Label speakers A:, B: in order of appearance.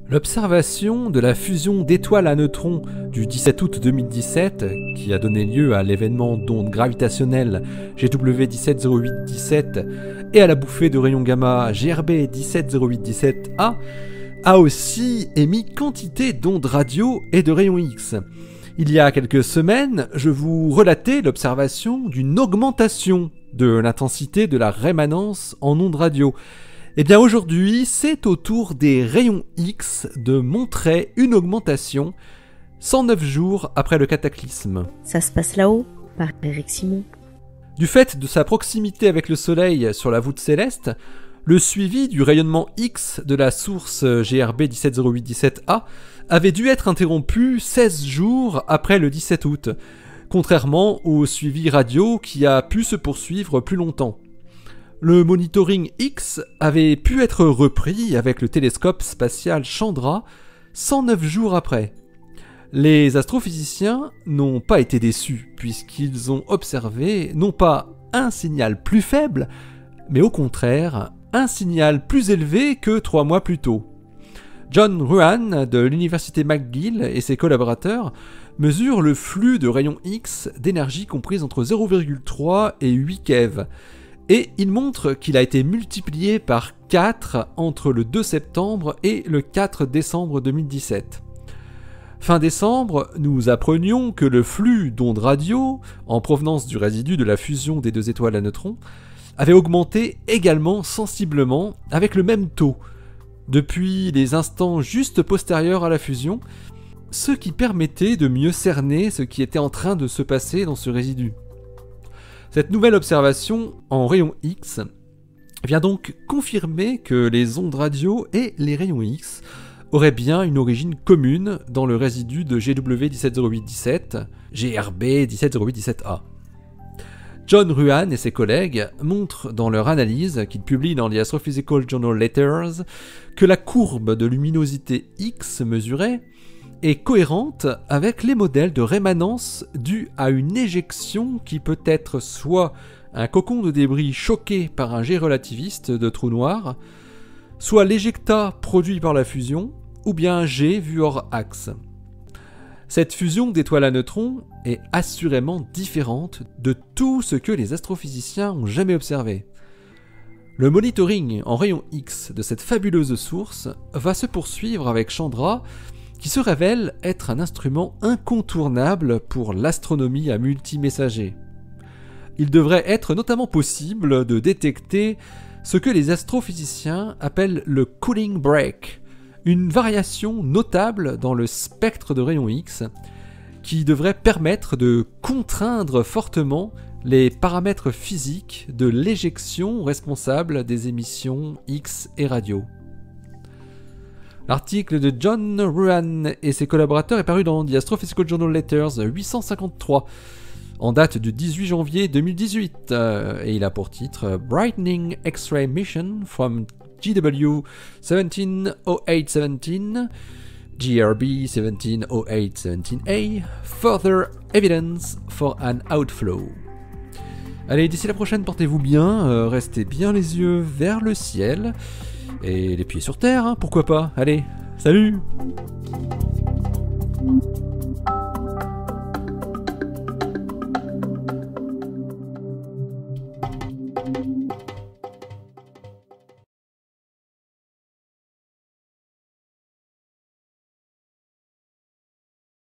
A: L'observation de la fusion d'étoiles à neutrons du 17 août 2017, qui a donné lieu à l'événement d'ondes gravitationnelles GW 170817 et à la bouffée de rayons gamma GRB 170817A, a aussi émis quantité d'ondes radio et de rayons X. Il y a quelques semaines, je vous relatais l'observation d'une augmentation de l'intensité de la rémanence en ondes radio. Eh bien aujourd'hui, c'est au tour des rayons X de montrer une augmentation 109 jours après le cataclysme.
B: Ça se passe là-haut, par Eric Simon.
A: Du fait de sa proximité avec le Soleil sur la voûte céleste, le suivi du rayonnement X de la source GRB 170817A avait dû être interrompu 16 jours après le 17 août, contrairement au suivi radio qui a pu se poursuivre plus longtemps. Le monitoring X avait pu être repris avec le télescope spatial Chandra 109 jours après. Les astrophysiciens n'ont pas été déçus puisqu'ils ont observé non pas un signal plus faible, mais au contraire un signal plus élevé que 3 mois plus tôt. John Ruan de l'université McGill et ses collaborateurs mesurent le flux de rayons X d'énergie comprise entre 0,3 et 8 keV. Et il montre qu'il a été multiplié par 4 entre le 2 septembre et le 4 décembre 2017. Fin décembre, nous apprenions que le flux d'ondes radio, en provenance du résidu de la fusion des deux étoiles à neutrons, avait augmenté également sensiblement avec le même taux, depuis les instants juste postérieurs à la fusion, ce qui permettait de mieux cerner ce qui était en train de se passer dans ce résidu. Cette nouvelle observation en rayons X vient donc confirmer que les ondes radio et les rayons X auraient bien une origine commune dans le résidu de GW 170817, GRB 170817A. John Ruan et ses collègues montrent dans leur analyse, qu'ils publient dans The Astrophysical Journal Letters, que la courbe de luminosité X mesurée est cohérente avec les modèles de rémanence dus à une éjection qui peut être soit un cocon de débris choqué par un jet relativiste de trou noir, soit l'éjecta produit par la fusion, ou bien un jet vu hors axe. Cette fusion d'étoiles à neutrons est assurément différente de tout ce que les astrophysiciens ont jamais observé. Le monitoring en rayons X de cette fabuleuse source va se poursuivre avec Chandra, qui se révèle être un instrument incontournable pour l'astronomie à multimessager. Il devrait être notamment possible de détecter ce que les astrophysiciens appellent le cooling break, une variation notable dans le spectre de rayons X, qui devrait permettre de contraindre fortement les paramètres physiques de l'éjection responsable des émissions X et radio. L'article de John Ruan et ses collaborateurs est paru dans The Astrophysical Journal Letters 853, en date du 18 janvier 2018, et il a pour titre Brightening X-ray Mission from GW 170817, GRB 170817A, Further Evidence for an Outflow. Allez, d'ici la prochaine, portez-vous bien, restez bien les yeux vers le ciel, et les pieds sur terre, hein, pourquoi pas. Allez, salut!